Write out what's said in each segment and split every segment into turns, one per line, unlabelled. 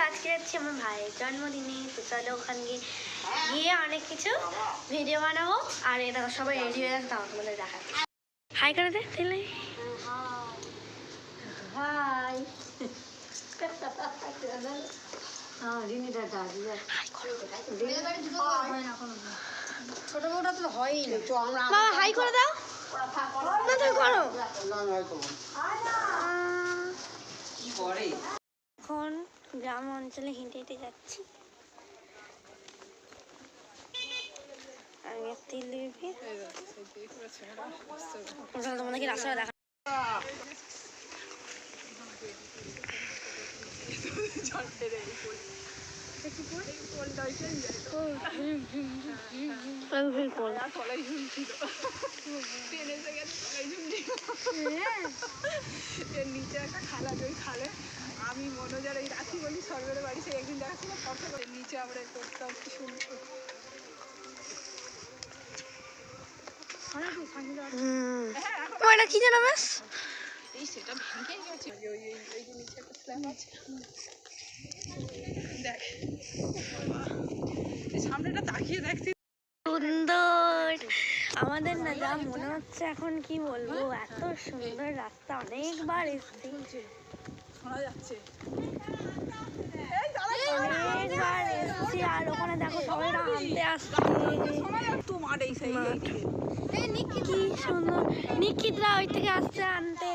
আজকে যাচ্ছি আমার ভাইয়ের জন্মদিনে, তো চলো ওখানে গিয়ে অনেক কিছু ভিডিও বানাবো। আর এটা সবাই রেডি হয়ে গেছে, আমাকে বলে দেখাচ্ছি। হাই করে দে তাহলে।
হাই ছোট বউটা তো হয়ই না।
বাবা হাই করে দাও না, তুমি করো। এখন গ্রাম অঞ্চলে হেঁটে হেঁটে যাচ্ছি। আমি তোমাদেরকে রাস্তাটা দেখা।
নিচে একটা খালা, ওই খালে আমি মনোজার এই রাখি বলি সরকারের বাড়ি, সে একদিন দেখাচ্ছিল ফটো করে নিচে আমরা করতাম। কি সুন্দর
কি জানো বেশ
এই সেটা ভেঙে গেছে। ওই যে নিচে একটা স্ল্যাব আছে, দেখ সামনেটা তাকিয়ে দেখতে
সুন্দর। আমাদের না যা মনে হচ্ছে এখন, কি বলবো, এত সুন্দর রাস্তা। অনেকবার এসেছি,
শোনা যাচ্ছে
অনেকবার এসেছি। আর ওখানে দেখো সবাই হাঁটতে আসছে।
তোমার এই সেই
কি সুন্দর, নিকিতরা ওই থেকে আসছে আনতে,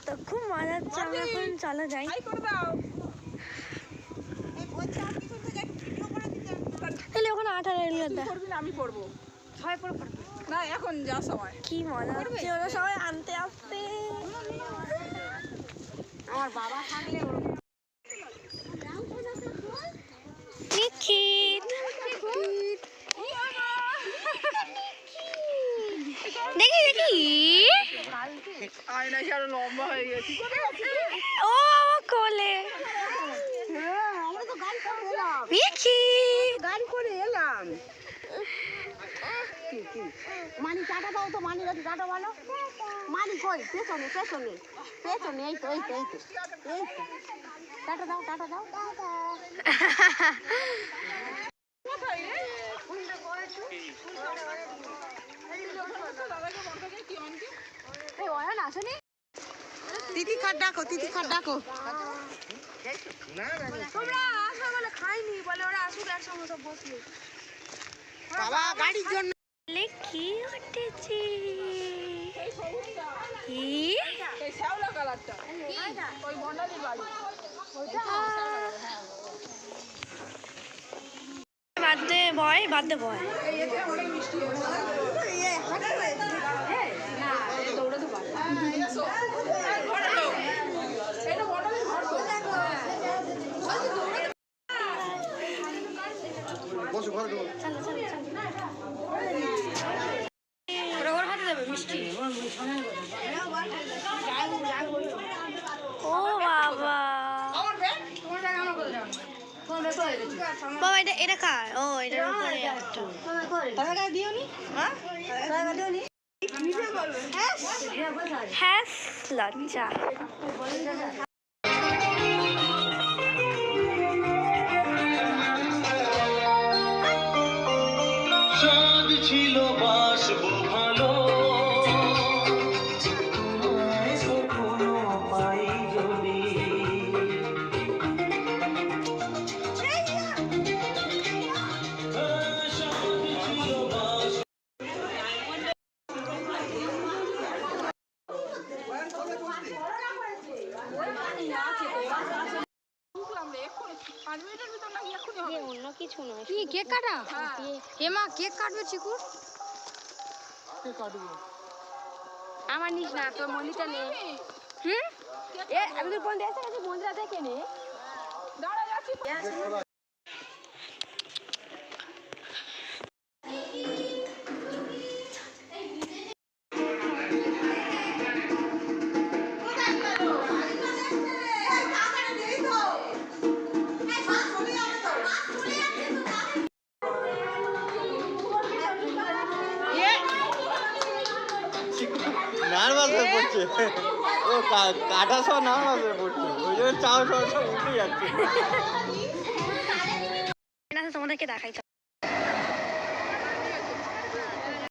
তো খুব মজা হচ্ছে। আমরা এখন চলো যাই। তাহলে ওখানে 18
আমি পড়বো না এখন যা সময়।
কি মজা হচ্ছে, ওরা সবাই আনতে আসছে।
আমার বাবা থাকলে
নিকিত দেখি দেখি,
আয়না আরো লম্বা হয়ে গেছে।
ও আমার কোলে
আমরা তো গান করে এলাম,
দেখি
গান করে এলাম। মানি টাটা দাও তো, মানি কাছে টাটা বলো। মানি কই? পেছনে পেছনে পেছনে, এই তো এই তো এই তো এই তো। টাটা দাও, টাটা দাও। তিথি খাট ডাকো, তিথি খাট ডাকো।
তোমরা আসবে বলে খাইনি, বলে ওরা আসুক একসঙ্গে সব বসবে।
বাবা গাড়ির জন্য
কি উঠেছি,
এই শ্যাওলা কালারটা ওই বন্ডালির বাড়ি।
বাদে বয়, বাদে বয়।
অনেক মিষ্টি দৌড়াতে পারে। এটা বন্ডালির ঘর তো।
চলো চলো চলো, ওরা ওর হাতে দেবে মিষ্টি। ও বাবা, বাবা এটা এটা কার? ও এটার উপরে একটা হ্যাঁ লজ্জা।
ছিল বাসবো ভালো, কোনো পাই যদি
অন্য কিছু নয়।
কি কেক কাটা? হেমা কেক কাটবে চিকুর? আমার নিস না, তোর মন্দিরটা নে। আমি তোর কোন দেশে গেছি, মন্দিরটা দেখে নে।
দাঁড়া যাচ্ছি।
নার্ভাস হয়ে পড়ছে।
কাটা সব নাম আছে পড়ছে ওই জন্য চাও সব উঠে যাচ্ছে
তোমাদেরকে দেখাই